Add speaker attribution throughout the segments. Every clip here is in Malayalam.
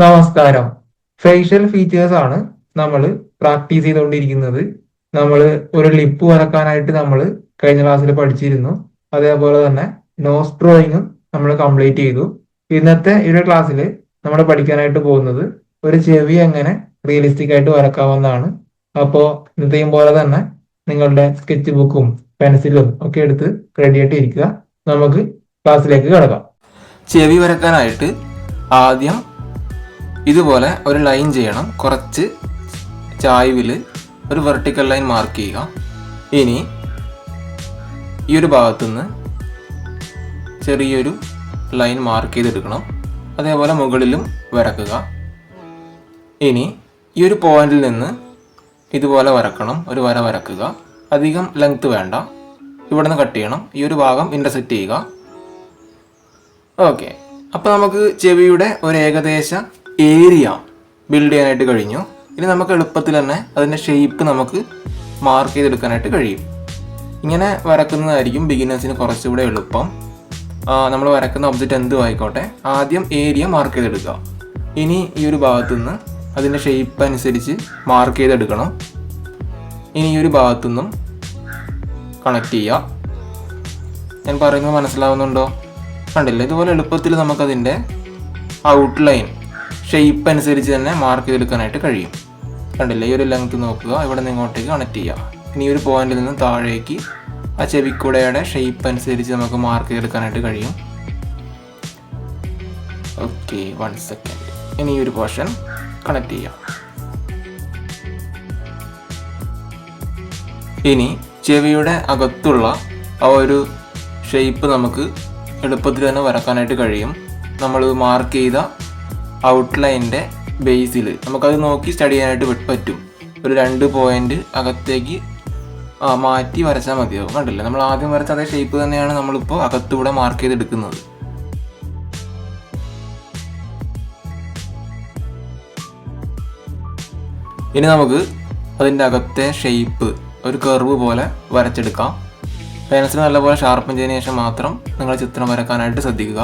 Speaker 1: നമസ്കാരം. ഫേഷ്യൽ ഫീച്ചേഴ്സ് ആണ് നമ്മൾ പ്രാക്ടീസ് ചെയ്തുകൊണ്ടിരിക്കുന്നത്. നമ്മൾ ഒരു ലിപ്പ് വരക്കാനായിട്ട് നമ്മൾ കഴിഞ്ഞ ക്ലാസ്സിൽ പഠിച്ചിരുന്നു. അതേപോലെ തന്നെ നോസ് ഡ്രോയിങ്ങും നമ്മൾ കംപ്ലീറ്റ് ചെയ്തു. ഇന്നത്തെ ഈ ഒരു ക്ലാസ്സിൽ നമ്മൾ പഠിക്കാനായിട്ട് പോകുന്നത് ഒരു ചെവി എങ്ങനെ റിയലിസ്റ്റിക് ആയിട്ട് വരക്കാവുന്നതാണ്. അപ്പോൾ ഇന്നത്തെയും പോലെ തന്നെ നിങ്ങളുടെ സ്കെച്ച് ബുക്കും പെൻസിലും ഒക്കെ എടുത്ത് റെഡി ആയിട്ട് ഇരിക്കുക. നമുക്ക് ക്ലാസ്സിലേക്ക് കിടക്കാം.
Speaker 2: ചെവി വരക്കാനായിട്ട് ആദ്യം ഇതുപോലെ ഒരു ലൈൻ ചെയ്യണം. കുറച്ച് ചായ്വിൽ ഒരു വെർട്ടിക്കൽ ലൈൻ മാർക്ക് ചെയ്യുക. ഇനി ഈ ഒരു ഭാഗത്തുനിന്ന് ചെറിയൊരു ലൈൻ മാർക്ക് ചെയ്തെടുക്കണം. അതേപോലെ മുകളിലും വരക്കുക. ഇനി ഈ ഒരു പോയിന്റിൽ നിന്ന് ഇതുപോലെ വരക്കണം. ഒരു വര വരക്കുക. അധികം ലെങ്ത് വേണ്ട. ഇവിടെ നിന്ന് കട്ട് ചെയ്യണം. ഈ ഒരു ഭാഗം ഇൻ്റർസെക്റ്റ് ചെയ്യുക. ഓക്കെ, അപ്പോൾ നമുക്ക് ചെവിയുടെ ഒരു ഏകദേശ ഏരിയ ബിൽഡ് ചെയ്യാനായിട്ട് കഴിഞ്ഞു. ഇനി നമുക്ക് എളുപ്പത്തിൽ തന്നെ അതിൻ്റെ ഷേപ്പ് നമുക്ക് മാർക്ക് ചെയ്തെടുക്കാനായിട്ട് കഴിയും. ഇങ്ങനെ വരക്കുന്നതായിരിക്കും ബിഗിനേഴ്സിന് കുറച്ചുകൂടെ എളുപ്പം. നമ്മൾ വരക്കുന്ന ഒബ്ജക്റ്റ് എന്തും ആയിക്കോട്ടെ, ആദ്യം ഏരിയ മാർക്ക് ചെയ്തെടുക്കുക. ഇനി ഈ ഒരു ഭാഗത്തുനിന്ന് അതിൻ്റെ ഷേപ്പ് അനുസരിച്ച് മാർക്ക് ചെയ്തെടുക്കണം. ഇനി ഈ ഒരു ഭാഗത്തുനിന്നും കണക്ട് ചെയ്യുക. ഞാൻ പറയുന്നത് മനസ്സിലാവുന്നുണ്ടോ? കണ്ടില്ല? ഇതുപോലെ എളുപ്പത്തിൽ നമുക്കതിൻ്റെ ഔട്ട്ലൈൻ ഷേപ്പ് അനുസരിച്ച് തന്നെ മാർക്ക് ചെയ്തെടുക്കാനായിട്ട് കഴിയും. കണ്ടില്ല? ഈ ഒരു ലെങ്ത് നോക്കുക. ഇവിടെ നിന്ന് ഇങ്ങോട്ടേക്ക് കണക്ട് ചെയ്യുക. ഇനി ഒരു പോയിന്റിൽ നിന്ന് താഴേക്ക് ആ ചെവിക്കുടയുടെ ഷേപ്പ് അനുസരിച്ച് നമുക്ക് മാർക്ക് ചെയ്തെടുക്കാനായിട്ട് കഴിയും. Okay, 1 second. ഇനി ഈ ഒരു പോർഷൻ കണക്ട് ചെയ്യാം. ഇനി ചെവിയുടെ അകത്തുള്ള ആ ഒരു ഷേപ്പ് നമുക്ക് എളുപ്പത്തിൽ തന്നെ വരക്കാനായിട്ട് കഴിയും. നമ്മൾ മാർക്ക് ചെയ്ത ഔട്ട്ലൈൻ്റെ ബേസിൽ നമുക്കത് നോക്കി സ്റ്റഡി ചെയ്യാനായിട്ട് പറ്റും. ഒരു 2 പോയിന്റ് അകത്തേക്ക് മാറ്റി വരച്ചാൽ മതിയാവും. കണ്ടില്ല? നമ്മൾ ആദ്യം വരച്ച അതേ ഷേപ്പ് തന്നെയാണ് നമ്മളിപ്പോൾ അകത്തൂടെ മാർക്ക് ചെയ്തെടുക്കുന്നത്. ഇനി നമുക്ക് അതിൻ്റെ അകത്തെ ഷേപ്പ് ഒരു കർവ് പോലെ വരച്ചെടുക്കാം. പെൻസിൽ നല്ലപോലെ ഷാർപ്പൻ ചെയ്തതിന് ശേഷം മാത്രം നിങ്ങൾ ചിത്രം വരക്കാനായിട്ട് ശ്രദ്ധിക്കുക.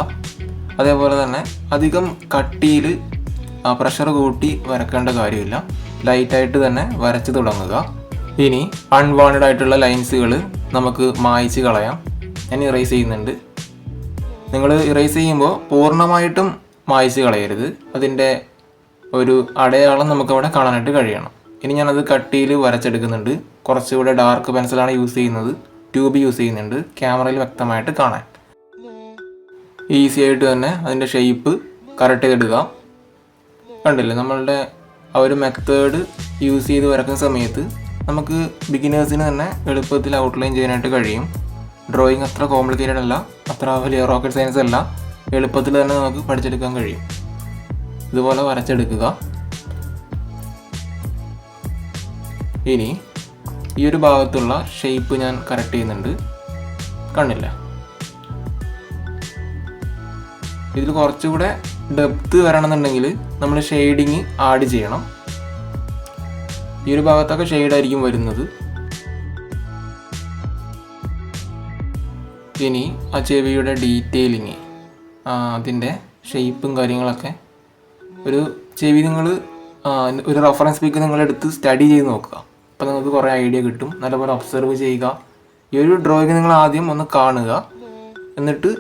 Speaker 2: അതേപോലെ തന്നെ അധികം കട്ടിയിൽ പ്രഷർ കൂട്ടി വരക്കേണ്ട കാര്യമില്ല. ലൈറ്റായിട്ട് തന്നെ വരച്ച് തുടങ്ങുക. ഇനി അൺവാണ്ടഡ് ആയിട്ടുള്ള ലൈൻസുകൾ നമുക്ക് മായ്ച്ച് കളയാം. ഞാൻ ഇറേസ് ചെയ്യുന്നുണ്ട്. നിങ്ങൾ ഇറേസ് ചെയ്യുമ്പോൾ പൂർണ്ണമായിട്ടും മായ്ച്ച് കളയരുത്. അതിൻ്റെ ഒരു അടയാളം നമുക്കവിടെ കാണാനായിട്ട് കഴിയണം. ഇനി ഞാനത് കട്ടിയിൽ വരച്ചെടുക്കുന്നുണ്ട്. കുറച്ചുകൂടെ ഡാർക്ക് പെൻസിലാണ് യൂസ് ചെയ്യുന്നത്. ട്യൂബ് യൂസ് ചെയ്യുന്നുണ്ട്, ക്യാമറയിൽ വ്യക്തമായിട്ട് കാണാൻ. ഈസി ആയിട്ട് തന്നെ അതിൻ്റെ ഷേപ്പ് കറക്റ്റ് ചെയ്തെടുക്കുക. കണ്ടില്ലേ? നമ്മളുടെ ആ ഒരു മെത്തേഡ് യൂസ് ചെയ്ത് വരക്കുന്ന സമയത്ത് നമുക്ക് ബിഗിനേഴ്സിന് തന്നെ എളുപ്പത്തിൽ ഔട്ട്ലൈൻ ചെയ്യാനായിട്ട് കഴിയും. ഡ്രോയിങ് അത്ര കോംപ്ലിക്കേറ്റഡ് അല്ല, അത്ര വലിയ റോക്കറ്റ് സയൻസ് അല്ല. എളുപ്പത്തിൽ തന്നെ നമുക്ക് പഠിച്ചെടുക്കാൻ കഴിയും. ഇതുപോലെ വരച്ചെടുക്കുക. ഇനി ഈ ഒരു ഭാഗത്തുള്ള ഷേപ്പ് ഞാൻ കറക്റ്റ് ചെയ്യുന്നുണ്ട്. കണ്ടില്ല? ഇതിൽ കുറച്ചുകൂടെ ഡെപ്ത് വരണമെന്നുണ്ടെങ്കിൽ നമ്മൾ ഷെയ്ഡിങ് ആഡ് ചെയ്യണം. ഈ ഒരു ഭാഗത്തൊക്കെ ഷെയ്ഡായിരിക്കും വരുന്നത്. ഇനി ആ ചെവിയുടെ ഡീറ്റെയിലിങ്, അതിൻ്റെ ഷേപ്പും കാര്യങ്ങളൊക്കെ ഒരു ചെവി നിങ്ങൾ ഒരു റെഫറൻസ് പിക്ക് നിങ്ങളെടുത്ത് സ്റ്റഡി ചെയ്ത് നോക്കുക. അപ്പോൾ നിങ്ങൾക്ക് കുറേ ഐഡിയ കിട്ടും. നല്ലപോലെ ഒബ്സർവ് ചെയ്യുക. ഈ ഒരു ഡ്രോയിങ് നിങ്ങൾ ആദ്യം ഒന്ന് കാണുക. എന്നിട്ട്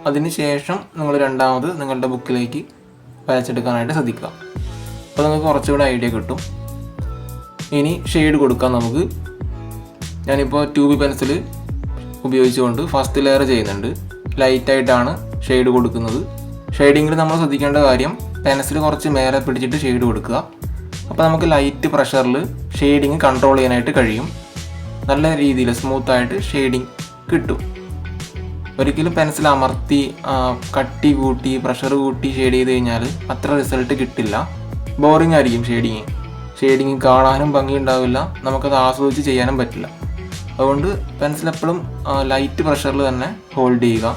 Speaker 2: അതിന് ശേഷം നിങ്ങൾ രണ്ടാമത് നിങ്ങളുടെ ബുക്കിലേക്ക് വരച്ചെടുക്കാനായിട്ട് ശ്രദ്ധിക്കുക. അപ്പോൾ നിങ്ങൾക്ക് കുറച്ചുകൂടെ ഐഡിയ കിട്ടും. ഇനി ഷെയ്ഡ് കൊടുക്കാം നമുക്ക്. ഞാനിപ്പോൾ ട്യൂബ് പെൻസിൽ ഉപയോഗിച്ചുകൊണ്ട് ഫസ്റ്റ് ലെയർ ചെയ്യുന്നുണ്ട്. ലൈറ്റായിട്ടാണ് ഷെയ്ഡ് കൊടുക്കുന്നത്. ഷെയ്ഡിങ്ങിൽ നമ്മൾ ശ്രദ്ധിക്കേണ്ട കാര്യം പെൻസിൽ കുറച്ച് മേലെ പിടിച്ചിട്ട് ഷെയ്ഡ് കൊടുക്കുക. അപ്പോൾ നമുക്ക് ലൈറ്റ് പ്രഷറിൽ ഷെയ്ഡിങ് കൺട്രോൾ ചെയ്യാനായിട്ട് കഴിയും. നല്ല രീതിയിൽ സ്മൂത്തായിട്ട് ഷെയ്ഡിങ് കിട്ടും. ഒരിക്കലും പെൻസിൽ അമർത്തി കട്ടി കൂട്ടി പ്രഷർ കൂട്ടി ഷെയ്ഡ് ചെയ്ത് കഴിഞ്ഞാൽ അത്ര റിസൾട്ട് കിട്ടില്ല. ബോറിംഗ് ആയിരിക്കും ഷെയ്ഡിങ് കാണാനും ഭംഗി ഉണ്ടാവില്ല. നമുക്കത് ആസ്വദിച്ച് ചെയ്യാനും പറ്റില്ല. അതുകൊണ്ട് പെൻസിൽ എപ്പോഴും ലൈറ്റ് പ്രഷറിൽ തന്നെ ഹോൾഡ് ചെയ്യുക.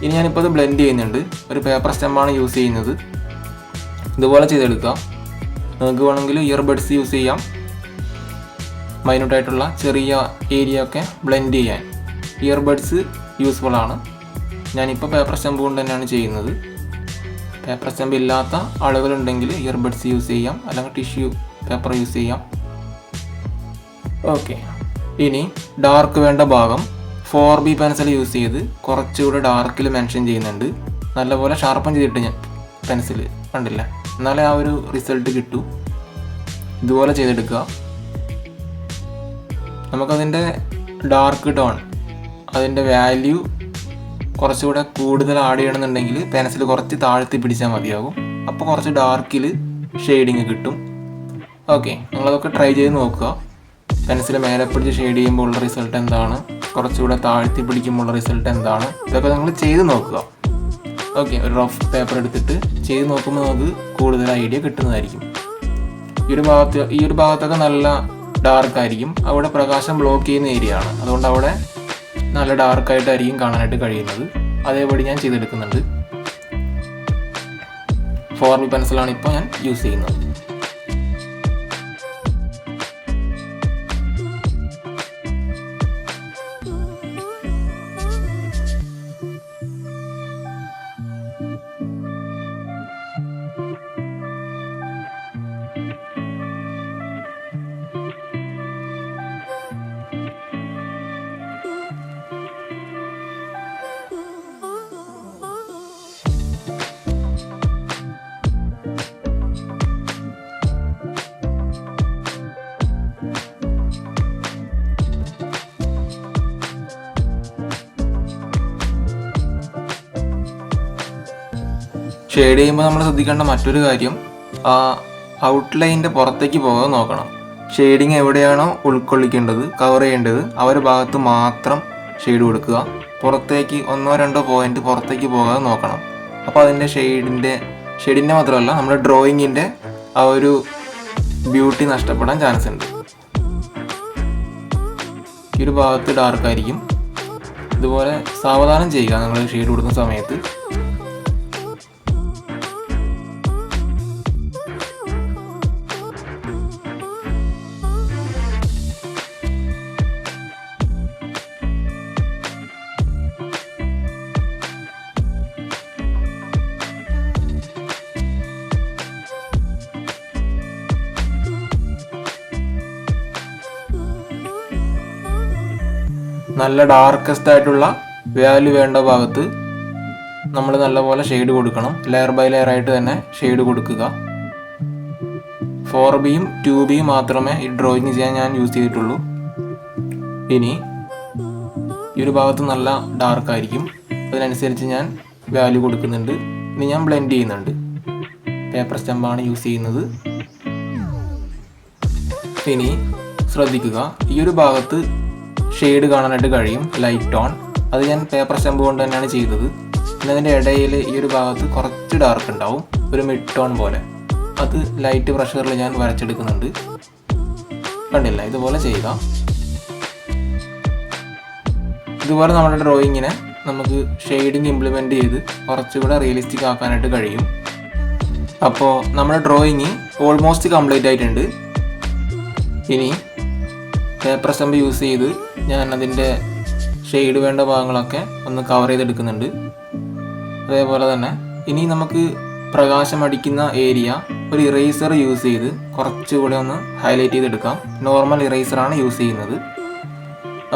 Speaker 2: ഇനി ഞാനിപ്പോൾ അത് ബ്ലെൻഡ് ചെയ്യുന്നുണ്ട്. ഒരു പേപ്പർ സ്റ്റെമ്പാണ് യൂസ് ചെയ്യുന്നത്. ഇതുപോലെ ചെയ്തെടുക്കുക. നിങ്ങൾക്ക് വേണമെങ്കിൽ ഇയർബഡ്സ് യൂസ് ചെയ്യാം. മൈന്യൂട്ടായിട്ടുള്ള ചെറിയ ഏരിയ ഒക്കെ ബ്ലെൻഡ് ചെയ്യാൻ ഇയർബഡ്സ് യൂസ്ഫുൾ ആണ്. ഞാനിപ്പോൾ പേപ്പർ സ്റ്റെമ്പ് കൊണ്ട് തന്നെയാണ് ചെയ്യുന്നത്. പേപ്പർ സ്റ്റമ്പ് ഇല്ലാത്ത ആളുകളുണ്ടെങ്കിൽ ഇയർബഡ്സ് യൂസ് ചെയ്യാം, അല്ലെങ്കിൽ ടിഷ്യൂ പേപ്പർ യൂസ് ചെയ്യാം. ഓക്കെ, ഇനി ഡാർക്ക് വേണ്ട ഭാഗം 4B പെൻസിൽ യൂസ് ചെയ്ത് കുറച്ചുകൂടെ ഡാർക്കിൽ മെൻഷൻ ചെയ്യുന്നുണ്ട്. നല്ലപോലെ ഷാർപ്പൻ ചെയ്തിട്ട് ഞാൻ പെൻസിൽ കണ്ടില്ല, എന്നാലേ ആ ഒരു റിസൾട്ട് കിട്ടൂ. ഇതുപോലെ ചെയ്തെടുക്കുക. നമുക്കതിൻ്റെ ഡാർക്ക് ടോൺ, അതിൻ്റെ വാല്യൂ കുറച്ചുകൂടെ കൂടുതൽ ആഡ് ചെയ്യണമെന്നുണ്ടെങ്കിൽ പെൻസിൽ കുറച്ച് താഴ്ത്തി പിടിച്ചാൽ മതിയാകും. അപ്പോൾ കുറച്ച് ഡാർക്കിൽ ഷെയ്ഡിങ് കിട്ടും. ഓക്കെ, നിങ്ങളതൊക്കെ ട്രൈ ചെയ്ത് നോക്കുക. പെൻസിൽ മേലെ പിടിച്ച് ഷെയ്ഡ് ചെയ്യുമ്പോൾ ഉള്ള റിസൾട്ട് എന്താണ്, കുറച്ചുകൂടെ താഴ്ത്തി പിടിക്കുമ്പോൾ ഉള്ള റിസൾട്ട് എന്താണ്, ഇതൊക്കെ നിങ്ങൾ ചെയ്ത് നോക്കുക. ഓക്കെ, ഒരു റഫ് പേപ്പർ എടുത്തിട്ട് ചെയ്ത് നോക്കുമ്പോൾ നമുക്ക് കൂടുതൽ ഐഡിയ കിട്ടുന്നതായിരിക്കും. ഈ ഒരു ഭാഗത്തൊക്കെ നല്ല ഡാർക്ക് ആയിരിക്കും, അവിടെ പ്രകാശം ബ്ലോക്ക് ചെയ്യുന്ന ഏരിയ ആണ്. അതുകൊണ്ട് അവിടെ നല്ല ഡാർക്കായിട്ടായിരിക്കും കാണാനായിട്ട് കഴിയുന്നത്. അതേപടി ഞാൻ ചെയ്തെടുക്കുന്നുണ്ട്. 4B പെൻസിലാണ് ഇപ്പോൾ ഞാൻ യൂസ് ചെയ്യുന്നത്. ഷെയ്ഡ് ചെയ്യുമ്പോൾ നമ്മൾ ശ്രദ്ധിക്കേണ്ട മറ്റൊരു കാര്യം, ആ ഔട്ട്ലൈനിൻ്റെ പുറത്തേക്ക് പോകാതെ നോക്കണം. ഷെയ്ഡിങ് എവിടെയാണോ ഉൾക്കൊള്ളിക്കേണ്ടത്, കവർ ചെയ്യേണ്ടത്, ആ ഒരു ഭാഗത്ത് മാത്രം ഷെയ്ഡ് കൊടുക്കുക. പുറത്തേക്ക് 1-2 പോയിന്റ് പുറത്തേക്ക് പോകാതെ നോക്കണം. അപ്പോൾ അതിൻ്റെ ഷെയ്ഡിൻ്റെ മാത്രമല്ല, നമ്മുടെ ഡ്രോയിങ്ങിൻ്റെ ആ ഒരു ബ്യൂട്ടി നഷ്ടപ്പെടാൻ ചാൻസ് ഉണ്ട്. ഈ ഒരു ഭാഗത്ത് ഡാർക്കായിരിക്കും. ഇതുപോലെ സാവധാനം ചെയ്യുക നിങ്ങൾ ഷെയ്ഡ് കൊടുക്കുന്ന സമയത്ത്. നല്ല ഡാർക്കസ്റ്റ് ആയിട്ടുള്ള വാല്യൂ വേണ്ട ഭാഗത്ത് നമ്മൾ നല്ലപോലെ ഷെയ്ഡ് കൊടുക്കണം. ലെയർ ബൈ ലെയർ ആയിട്ട് തന്നെ ഷെയ്ഡ് കൊടുക്കുക. 4Bയും 2Bയും മാത്രമേ ഈ ഡ്രോയിങ് ചെയ്യാൻ ഞാൻ യൂസ് ചെയ്തിട്ടുള്ളൂ. ഇനി ഈ ഒരു ഭാഗത്ത് നല്ല ഡാർക്കായിരിക്കും, അതിനനുസരിച്ച് ഞാൻ വാല്യൂ കൊടുക്കുന്നുണ്ട്. ഇനി ഞാൻ ബ്ലെൻഡ് ചെയ്യുന്നുണ്ട്. പേപ്പർ സ്റ്റമ്പാണ് യൂസ് ചെയ്യുന്നത്. ഇനി ശ്രദ്ധിക്കുക, ഈ ഒരു ഭാഗത്ത് ഷെയ്ഡ് കാണാനായിട്ട് കഴിയും, ലൈറ്റ് ടോൺ. അത് ഞാൻ പേപ്പർ സ്റ്റമ്പ് കൊണ്ട് തന്നെയാണ് ചെയ്തത്. പിന്നെ അതിൻ്റെ ഇടയിൽ ഈ ഒരു ഭാഗത്ത് കുറച്ച് ഡാർക്ക് ഉണ്ടാവും, ഒരു മിഡ് ടോൺ പോലെ. അത് ലൈറ്റ് പ്രഷറിൽ ഞാൻ വരച്ചെടുക്കുന്നുണ്ട്. കണ്ടില്ല, ഇതുപോലെ ചെയ്യുക. ഇതുപോലെ നമ്മുടെ ഡ്രോയിങ്ങിനെ നമുക്ക് ഷെയ്ഡിങ് ഇംപ്ലിമെൻറ്റ് ചെയ്ത് കുറച്ചുകൂടെ റിയലിസ്റ്റിക് ആക്കാനായിട്ട് കഴിയും. അപ്പോൾ നമ്മുടെ ഡ്രോയിങ് ഓൾമോസ്റ്റ് കംപ്ലീറ്റ് ആയിട്ടുണ്ട്. ഇനി പേപ്പർ സ്റ്റമ്പ് യൂസ് ചെയ്ത് ഞാൻ അതിൻ്റെ ഷെയ്ഡ് വേണ്ട ഭാഗങ്ങളൊക്കെ ഒന്ന് കവർ ചെയ്തെടുക്കുന്നുണ്ട്. അതേപോലെ തന്നെ ഇനി നമുക്ക് പ്രകാശം അടിക്കുന്ന ഏരിയ ഒരു ഇറേസർ യൂസ് ചെയ്ത് കുറച്ചുകൂടെ ഒന്ന് ഹൈലൈറ്റ് ചെയ്തെടുക്കാം. നോർമൽ ഇറേസറാണ് യൂസ് ചെയ്യുന്നത്.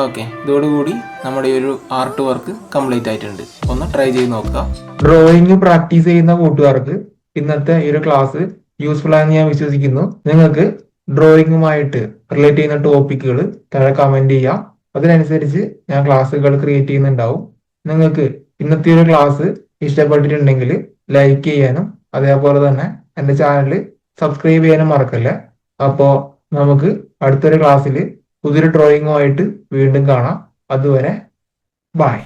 Speaker 2: ഓക്കെ, ഇതോടുകൂടി നമ്മുടെ ഈ ഒരു ആർട്ട് വർക്ക് കംപ്ലീറ്റ് ആയിട്ടുണ്ട്. ഒന്ന് ട്രൈ ചെയ്ത് നോക്കുക.
Speaker 1: ഡ്രോയിങ് പ്രാക്ടീസ് ചെയ്യുന്ന കൂട്ടുകാർക്ക് ഇന്നത്തെ ഈ ഒരു ക്ലാസ് യൂസ്ഫുൾ ആണെന്ന് ഞാൻ വിശ്വസിക്കുന്നു. നിങ്ങൾക്ക് ഡ്രോയിങ്ങുമായിട്ട് റിലേറ്റ് ചെയ്യുന്ന ടോപ്പിക്കുകൾ താഴെ കമന്റ് ചെയ്യാം. അതിനനുസരിച്ച് ഞാൻ ക്ലാസ്സുകൾ ക്രിയേറ്റ് ചെയ്യുന്നുണ്ടാവും. നിങ്ങൾക്ക് ഇന്നത്തെ ഒരു ക്ലാസ് ഇഷ്ടപ്പെട്ടിട്ടുണ്ടെങ്കിൽ ലൈക്ക് ചെയ്യാനും അതേപോലെ തന്നെ എൻ്റെ ചാനൽ സബ്സ്ക്രൈബ് ചെയ്യാനും മറക്കല്ലേ. അപ്പോൾ നമുക്ക് അടുത്തൊരു ക്ലാസ്സിൽ പുതിയൊരു ഡ്രോയിങ്ങുമായിട്ട് വീണ്ടും കാണാം. അതുവരെ ബൈ.